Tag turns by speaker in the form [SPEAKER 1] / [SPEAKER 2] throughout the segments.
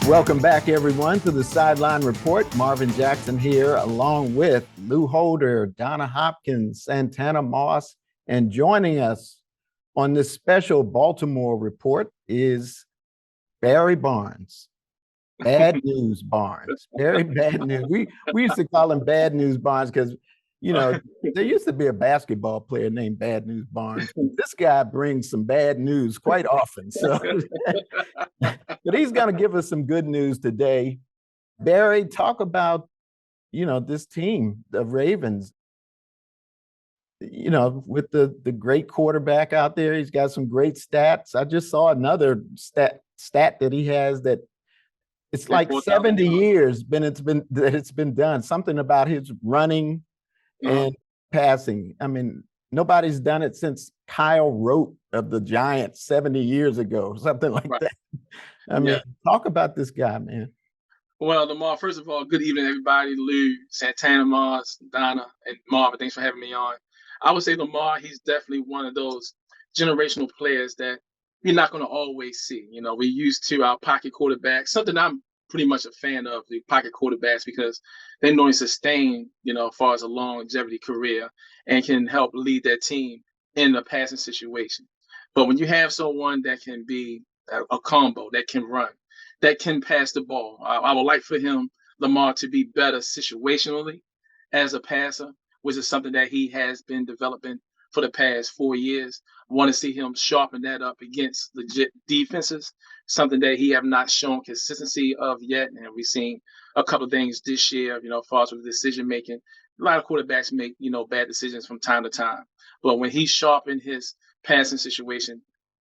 [SPEAKER 1] Welcome back, everyone, to the Sideline Report. Marvin Jackson here, along with Lou Holder, Donna Hopkins, Santana Moss, and joining us on this special Baltimore report is Barry Barnes. Bad News Barnes. Very bad news. We used to call him Bad News Barnes because, you know, there used to be a basketball player named Bad News Barnes. This guy brings some bad news quite often. So, but he's going to give us some good news today. Barry, talk about, this team, the Ravens, with the great quarterback out there. He's got some great stats. I just saw another stat that he has that it's like 70 years it's been done. Something about his running and passing. I mean, nobody's done it since Kyle Rote of the Giants 70 years ago, something like that. I mean, talk about this guy, man.
[SPEAKER 2] Well, Lamar, first of all, good evening, everybody. Lou, Santana Moss, Donna, and Marvin, thanks for having me on. I would say Lamar, he's definitely one of those generational players that you're not going to always see. We're used to our pocket quarterbacks, something I'm pretty much a fan of, the pocket quarterbacks, because they normally sustain, as far as a longevity career and can help lead their team in a passing situation. But when you have someone that can be a combo, that can run, that can pass the ball, I would like for Lamar, to be better situationally as a passer, which is something that he has been developing for the past 4 years. I want to see him sharpen that up against legit defenses, something that he have not shown consistency of yet. And we've seen a couple of things this year, as far as with decision making. A lot of quarterbacks make, bad decisions from time to time. But when he sharpened his passing situation,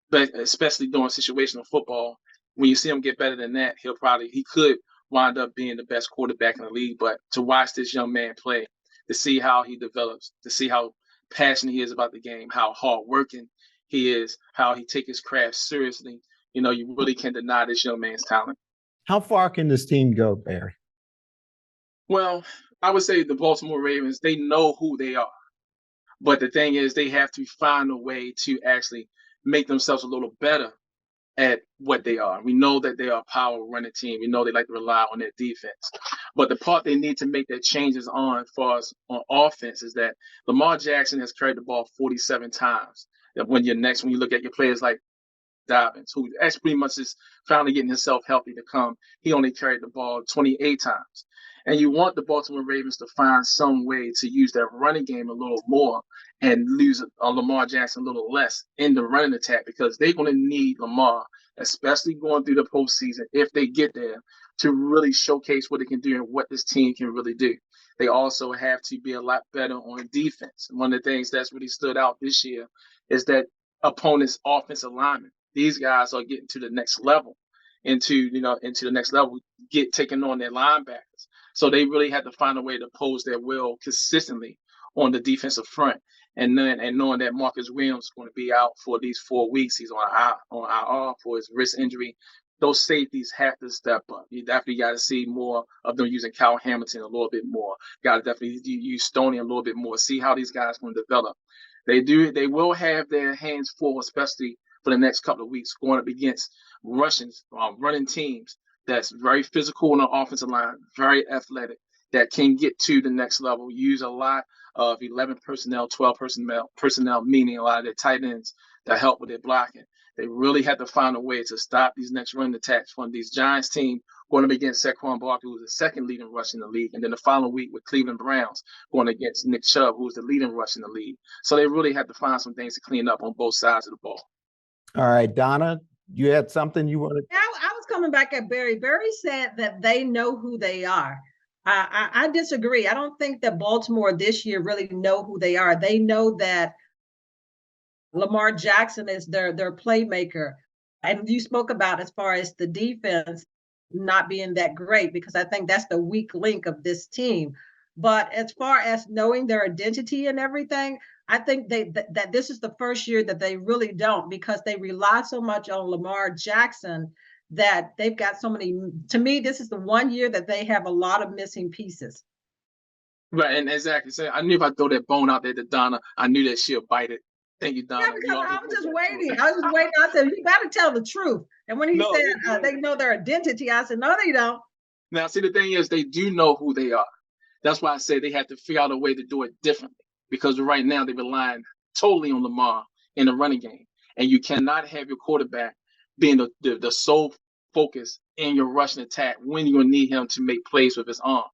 [SPEAKER 2] but especially during situational football, when you see him get better than that, he could wind up being the best quarterback in the league. But to watch this young man play, to see how he develops, to see how passionate he is about the game, how hardworking he is, how he takes his craft seriously, you really can't deny this young man's talent.
[SPEAKER 1] How far can this team go, Barry?
[SPEAKER 2] Well, I would say the Baltimore Ravens, they know who they are. But the thing is, they have to find a way to actually make themselves a little better at what they are. We know that they are a power running team. We know they like to rely on their defense. But the part they need to make their changes on, as far as on offense, is that Lamar Jackson has carried the ball 47 times. When you look at your players like Dobbins, who actually pretty much is finally getting himself healthy to come, he only carried the ball 28 times. And you want the Baltimore Ravens to find some way to use that running game a little more and lose Lamar Jackson a little less in the running attack, because they're going to need Lamar, especially going through the postseason, if they get there, to really showcase what they can do and what this team can really do. They also have to be a lot better on defense. One of the things that's really stood out this year is that opponents' offensive linemen, these guys are getting to the next level, into the next level, taking on their linebackers. So they really had to find a way to pose their will consistently on the defensive front. And knowing that Marcus Williams is going to be out for these 4 weeks, he's on IR for his wrist injury. Those safeties have to step up. You definitely got to see more of them using Kyle Hamilton a little bit more. Got to definitely use Stoney a little bit more. See how these guys going to develop. They will have their hands full, especially for the next couple of weeks, going up against running teams that's very physical on the offensive line, very athletic, that can get to the next level, use a lot of 11 personnel, 12 personnel, meaning a lot of their tight ends that help with their blocking. They really had to find a way to stop these next running attacks from these Giants team going up against Saquon Barkley, who's the second leading rush in the league, and then the following week with Cleveland Browns going against Nick Chubb, who's the leading rush in the league. So they really had to find some things to clean up on both sides of the ball.
[SPEAKER 1] All right, Donna, you had something you wanted?
[SPEAKER 3] I was coming back at Barry. Barry said that they know who they are. I disagree. I don't think that Baltimore this year really know who they are. They know that Lamar Jackson is their playmaker. And you spoke about as far as the defense not being that great, because I think that's the weak link of this team. But as far as knowing their identity and everything, I think that this is the first year that they really don't, because they rely so much on Lamar Jackson that they've got so many. To me, this is the one year that they have a lot of missing pieces.
[SPEAKER 2] Right, and exactly. So I knew if I throw that bone out there to Donna, I knew that she'll bite it. Thank you,
[SPEAKER 3] Yeah,
[SPEAKER 2] Donna. We
[SPEAKER 3] because I
[SPEAKER 2] always
[SPEAKER 3] was
[SPEAKER 2] make
[SPEAKER 3] just
[SPEAKER 2] that
[SPEAKER 3] waiting.
[SPEAKER 2] point.
[SPEAKER 3] I was just waiting. I said, you got to tell the truth. And when he
[SPEAKER 2] No,
[SPEAKER 3] said
[SPEAKER 2] you're
[SPEAKER 3] they
[SPEAKER 2] good.
[SPEAKER 3] know their identity, I said, no, they don't.
[SPEAKER 2] Now, see, the thing is, they do know who they are. That's why I say they have to figure out a way to do it differently. Because right now they're relying totally on Lamar in the running game, and you cannot have your quarterback being the sole focus in your rushing attack when you're gonna need him to make plays with his arm.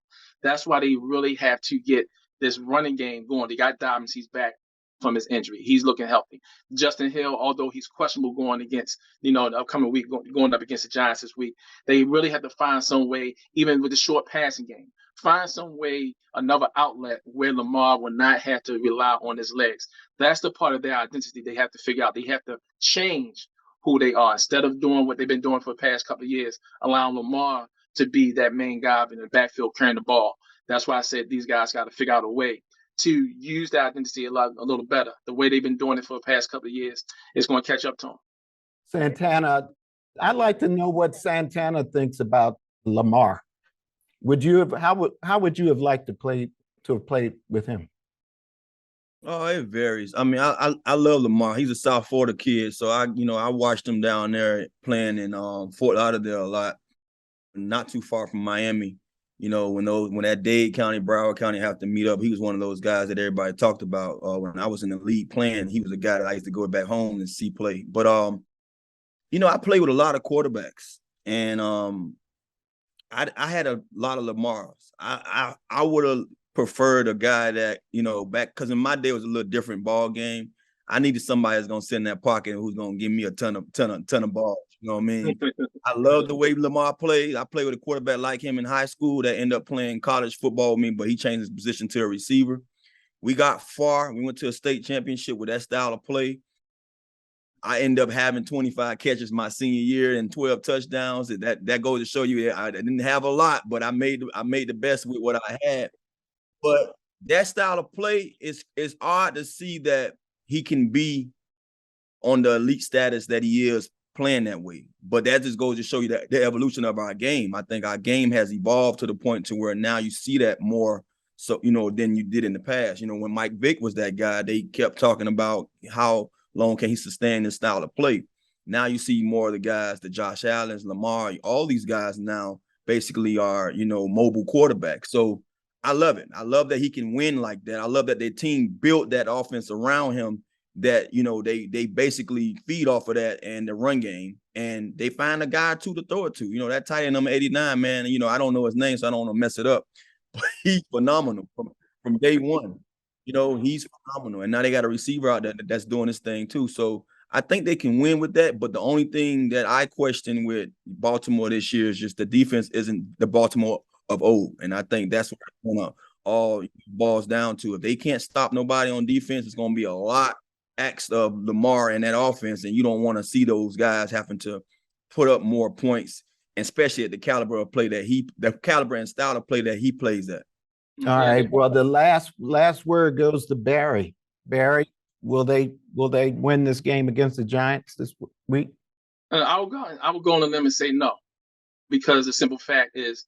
[SPEAKER 2] That's why they really have to get this running game going. They got Dobbins; he's back from his injury. He's looking healthy. Justin Hill, although he's questionable going against, the upcoming week, going up against the Giants this week, they really have to find some way, even with the short passing game, find some way, another outlet where Lamar will not have to rely on his legs. That's the part of their identity they have to figure out. They have to change who they are instead of doing what they've been doing for the past couple of years, allowing Lamar to be that main guy in the backfield carrying the ball. That's why I said these guys got to figure out a way to use that identity a little better. The way they've been doing it for the past couple of years is going to catch up to them.
[SPEAKER 1] Santana, I'd like to know what Santana thinks about Lamar. Would you have how would you have liked to have played with him?
[SPEAKER 4] Oh, it varies. I mean, I love Lamar. He's a South Florida kid, so I watched him down there playing in Fort Lauderdale a lot, not too far from Miami. When that Dade County, Broward County have to meet up, he was one of those guys that everybody talked about. When I was in the league playing, he was a guy that I used to go back home and see play. But I played with a lot of quarterbacks, and I had a lot of Lamars. I would have preferred a guy that, back, because in my day it was a little different ball game. I needed somebody that's gonna sit in that pocket who's gonna give me a ton of balls. You know what I mean? I love the way Lamar played. I played with a quarterback like him in high school that ended up playing college football with me, but he changed his position to a receiver. We got far. We went to a state championship with that style of play. I ended up having 25 catches my senior year and 12 touchdowns. That goes to show you I didn't have a lot, but I made the best with what I had. But that style of play is odd to see that he can be on the elite status that he is playing that way. But that just goes to show you that the evolution of our game. I think our game has evolved to the point to where now you see that more so, than you did in the past. When Mike Vick was that guy, they kept talking about how long can he sustain this style of play. Now you see more of the guys, the Josh Allens, Lamar, all these guys now basically are, mobile quarterbacks. So I love it. I love that he can win like that. I love that their team built that offense around him, that, they basically feed off of that and the run game, and they find a guy or two to throw it to. That tight end number 89, man, I don't know his name, so I don't want to mess it up. But he's phenomenal from day one. He's phenomenal. And now they got a receiver out there that's doing this thing too. So I think they can win with that. But the only thing that I question with Baltimore this year is just the defense isn't the Baltimore of old. And I think that's what it's gonna all boils down to. If they can't stop nobody on defense, it's gonna be a lot acts of Lamar in that offense. And you don't want to see those guys having to put up more points, especially at the caliber of play the caliber and style of play that he plays at.
[SPEAKER 1] All right. Well, the last word goes to Barry. Barry, will they win this game against the Giants this week?
[SPEAKER 2] I will go on them and say no, because the simple fact is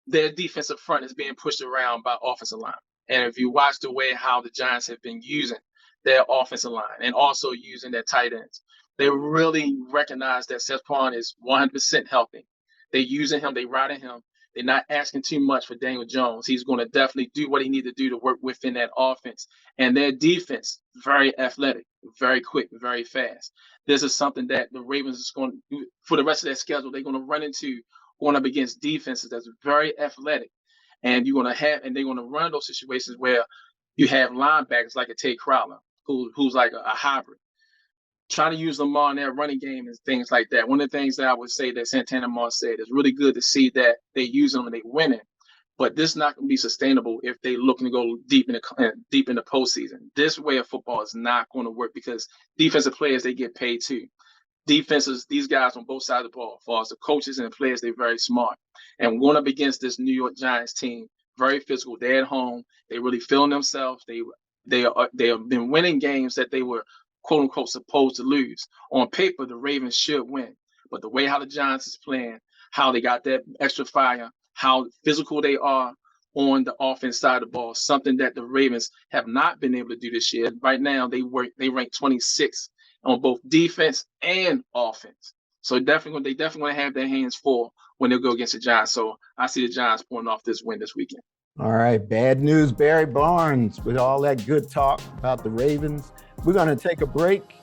[SPEAKER 2] their defensive front is being pushed around by offensive line. And if you watch the way how the Giants have been using their offensive line and also using their tight ends, they really recognize that Seth Pond is 100% healthy. They're using him. They're riding him. They're not asking too much for Daniel Jones. He's going to definitely do what he needs to do to work within that offense. And their defense, very athletic, very quick, very fast. This is something that the Ravens is going to do for the rest of their schedule. They're going to run into going up against defenses that's very athletic. And they're going to run those situations where you have linebackers like a Tate Crowder, who's like a hybrid. Trying to use Lamar in their running game and things like that. One of the things that I would say that Santana Moss said is really good to see that they use them and they winning. But this is not going to be sustainable if they're looking to go deep in the postseason. This way of football is not going to work because defensive players, they get paid too. Defenses, these guys on both sides of the ball, as far as the coaches and the players, they're very smart. And going up against this New York Giants team, very physical. They're at home. They really feeling themselves. They have been winning games that they were quote unquote supposed to lose. On paper, the Ravens should win. But the way how the Giants is playing, how they got that extra fire, how physical they are on the offense side of the ball, something that the Ravens have not been able to do this year. Right now, they rank 26th on both defense and offense. So they definitely going to have their hands full when they go against the Giants. So I see the Giants pulling off this win this weekend.
[SPEAKER 1] All right, bad news, Barry Barnes, with all that good talk about the Ravens. We're going to take a break.